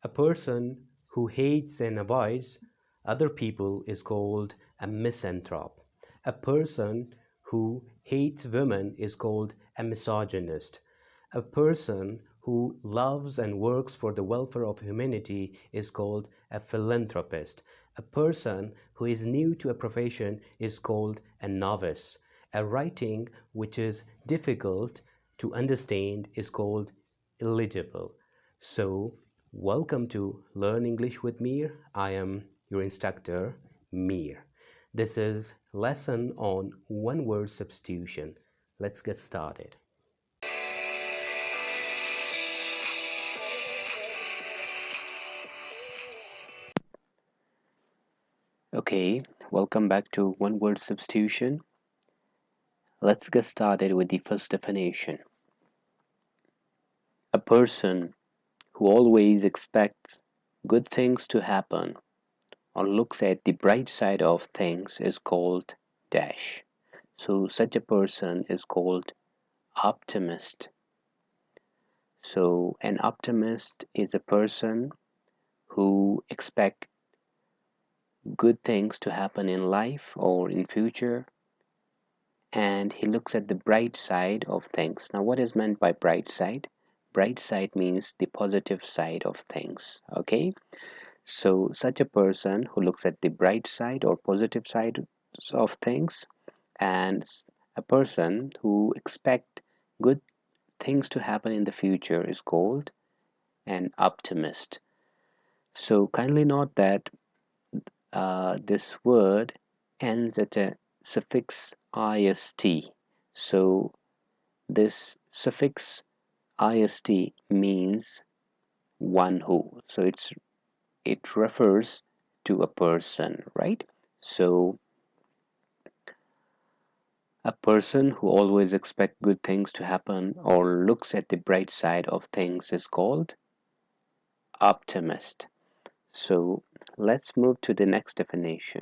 A person who hates and avoids other people is called a misanthrope. A person who hates women is called a misogynist. A person who loves and works for the welfare of humanity is called a philanthropist. A person who is new to a profession is called a novice. A writing which is difficult to understand is called illegible. So, welcome to Learn English with Mir. I am your instructor, Mir. This is lesson on one word substitution. Let's get started. Okay, welcome back to one word substitution. Let's get started with the first definition. A person who always expects good things to happen or looks at the bright side of things is called dash. So such a person is called optimist. So an optimist is a person who expect good things to happen in life or in future, and he looks at the bright side of things. Now what is meant by bright side? Bright side means the positive side of things. Okay, so such a person who looks at the bright side or positive side of things, and a person who expect good things to happen in the future is called an optimist. So kindly note that this word ends at a suffix ist. So this suffix ist means one who. So it refers to a person, right? So a person who always expects good things to happen or looks at the bright side of things is called optimist. So let's move to the next definition.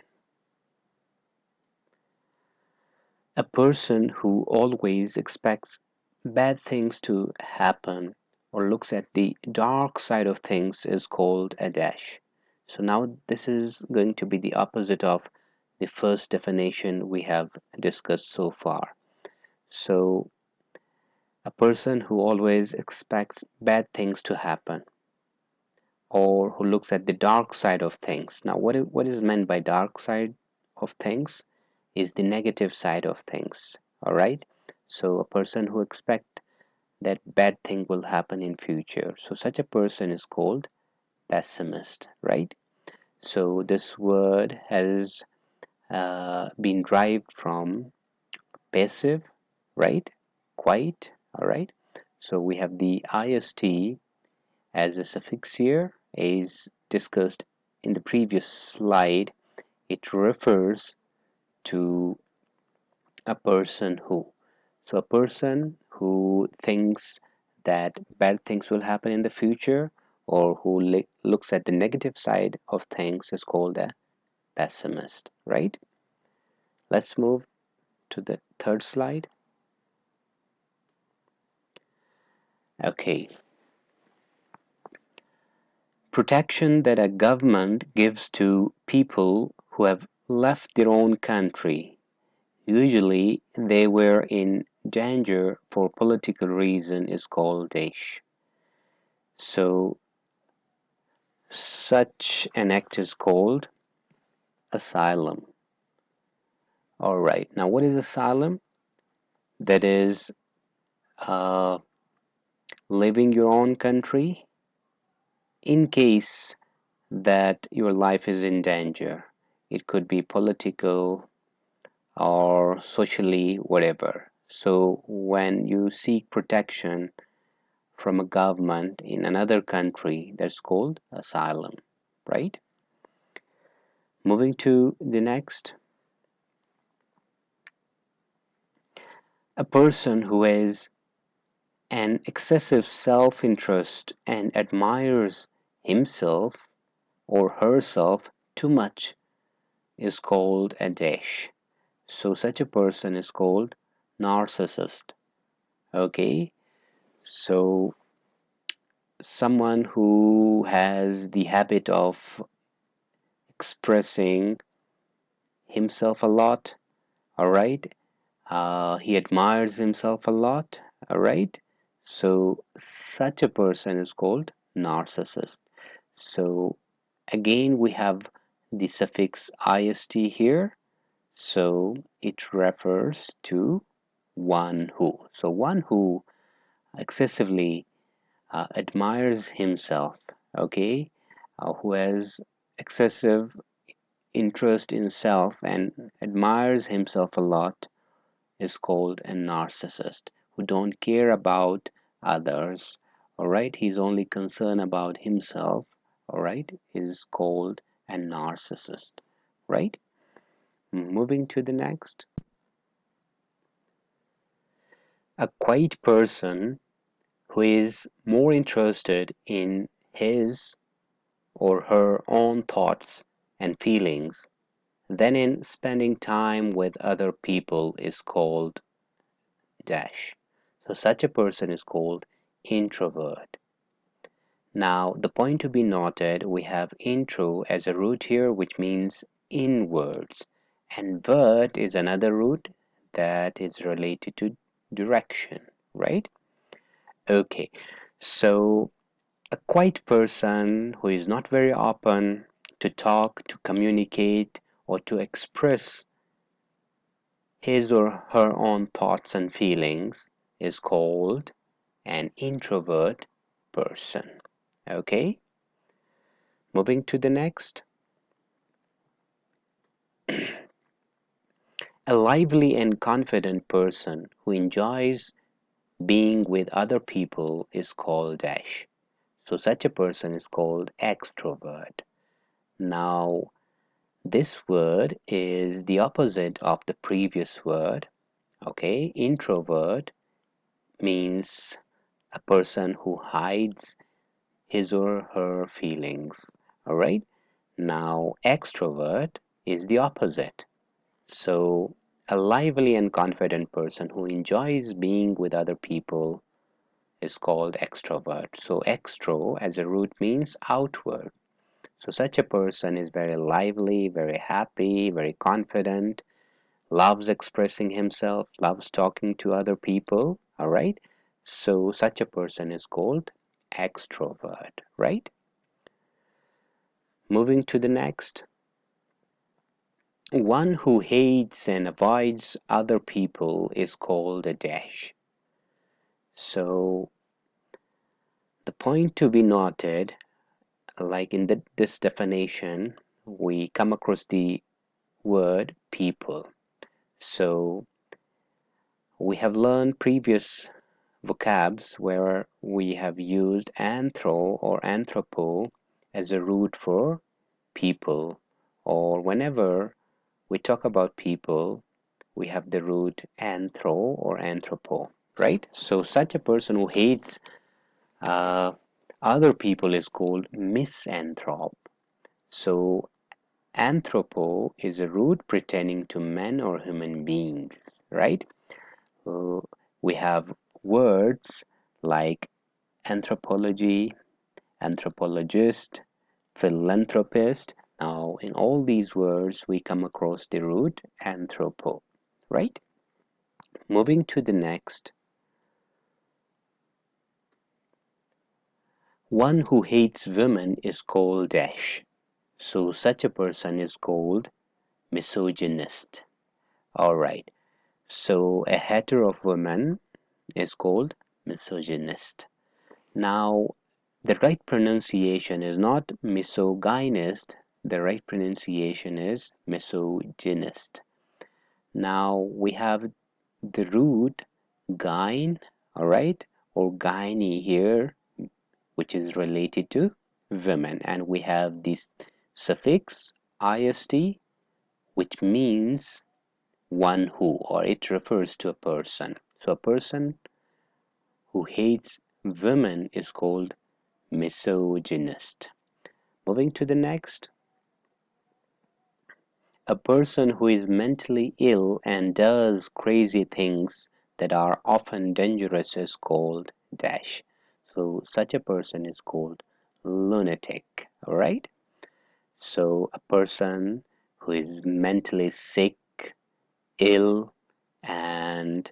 A person who always expects bad things to happen or looks at the dark side of things is called a dash. So now this is going to be the opposite of the first definition we have discussed so far. So a person who always expects bad things to happen or who looks at the dark side of things. Now what is meant by dark side of things is the negative side of things. All right, so a person who expect that bad thing will happen in future, so such a person is called pessimist, right? So this word has been derived from passive, right? Quite. All right, so we have the ist as a suffix here, as discussed in the previous slide. It refers to a person who. So a person who thinks that bad things will happen in the future or who looks at the negative side of things is called a pessimist, right? Let's move to the third slide. Okay. Protection that a government gives to people who have left their own country. Usually they were in danger for political reason is called dash. So such an act is called asylum. Alright, now what is asylum? That is uh, leaving your own country in case that your life is in danger. It could be political or socially, whatever. So when you seek protection from a government in another country, that's called asylum, right? Moving to the next. A person who has an excessive self-interest and admires himself or herself too much is called a dash. So such a person is called narcissist. Okay, so someone who has the habit of expressing himself a lot, all right? He admires himself a lot, all right? So, such a person is called narcissist. So, again, we have the suffix ist here. So, it refers to one who. So, one who excessively admires himself, okay? Who has excessive interest in self and admires himself a lot is called a narcissist who don't care about others, all right? He's only concerned about himself, all right? Is called a narcissist, right? Moving to the next. A quiet person who is more interested in his or her own thoughts and feelings than in spending time with other people is called dash. So such a person is called introvert. Now, the point to be noted, we have intro as a root here, which means inwards, and vert is another root that is related to direction, right? Okay, so a quiet person who is not very open to talk, to communicate, or to express his or her own thoughts and feelings is called an introvert person. Okay, moving to the next. A lively and confident person who enjoys being with other people is called dash. So such a person is called extrovert. Now, this word is the opposite of the previous word. Okay, introvert means a person who hides his or her feelings. All right, now extrovert is the opposite. So, a lively and confident person who enjoys being with other people is called extrovert. So, extro as a root means outward. So, such a person is very lively, very happy, very confident, loves expressing himself, loves talking to other people. All right. So, such a person is called extrovert, right? Moving to the next. One who hates and avoids other people is called a dash. So, the point to be noted, like in this definition, we come across the word people. So, we have learned previous vocabs where we have used anthro or anthropo as a root for people, or whenever we talk about people, we have the root anthro or anthropo, right? So such a person who hates uh, other people is called misanthrop. So anthropo is a root pertaining to men or human beings, right? Uh, we have words like anthropology, anthropologist, philanthropist. Now, in all these words, we come across the root anthropo, right? Moving to the next. One who hates women is called dash. So such a person is called misogynist. All right. So a hater of women is called misogynist. Now, the right pronunciation is not misogynist. The right pronunciation is misogynist. Now we have the root gyn, all right, or gyne here, which is related to women, and we have this suffix ist, which means one who, or it refers to a person. So a person who hates women is called misogynist. Moving to the next. A person who is mentally ill and does crazy things that are often dangerous is called dash. So such a person is called lunatic. All right. So a person who is mentally sick, ill, and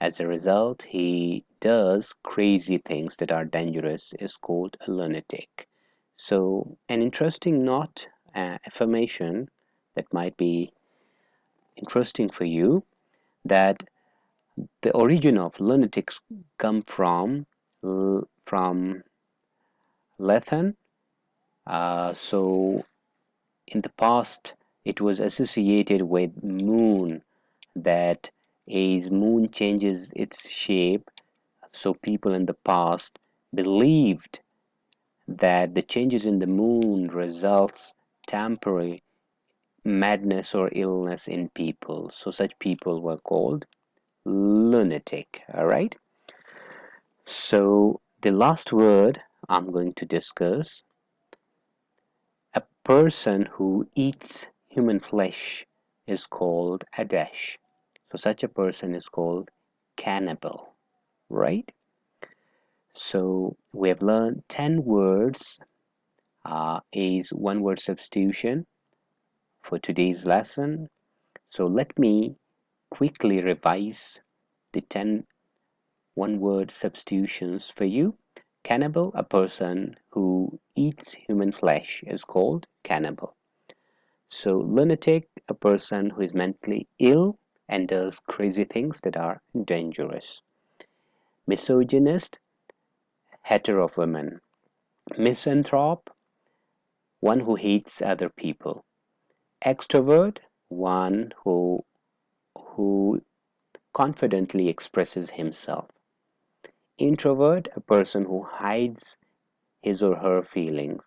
as a result he does crazy things that are dangerous is called a lunatic. So an interesting note, affirmation that might be interesting for you, that the origin of lunatics come from Latin. So in the past, it was associated with moon, that as moon changes its shape, so people in the past believed that the changes in the moon results temporary madness or illness in people. So such people were called lunatic. All right. So the last word I'm going to discuss, a person who eats human flesh is called a dash. So such a person is called cannibal, right? So we have learned 10 words is one word substitution for today's lesson. So let me quickly revise the 10 one word substitutions for you. Cannibal, a person who eats human flesh, is called cannibal. So, lunatic, a person who is mentally ill and does crazy things that are dangerous. Misogynist, hater of women. Misanthrope, one who hates other people. Extrovert, one who confidently expresses himself. Introvert, a person who hides his or her feelings.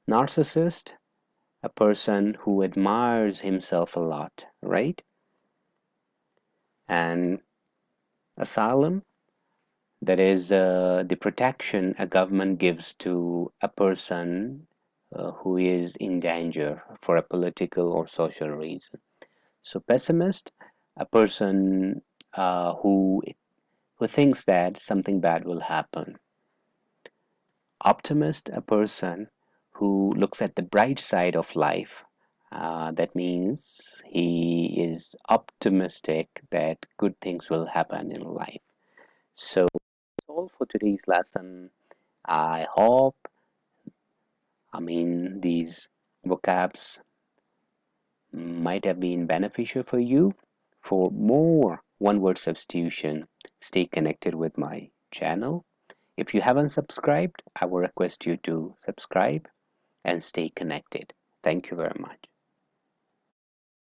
Narcissist, a person who admires himself a lot, right? And asylum, that is the protection a government gives to a person who is in danger for a political or social reason. So pessimist, a person who thinks that something bad will happen. Optimist, a person who looks at the bright side of life. That means he is optimistic that good things will happen in life. So that's all for today's lesson. I hope, these vocabs might have been beneficial for you. For more one word substitution, stay connected with my channel. If you haven't subscribed, I will request you to subscribe and stay connected. Thank you very much.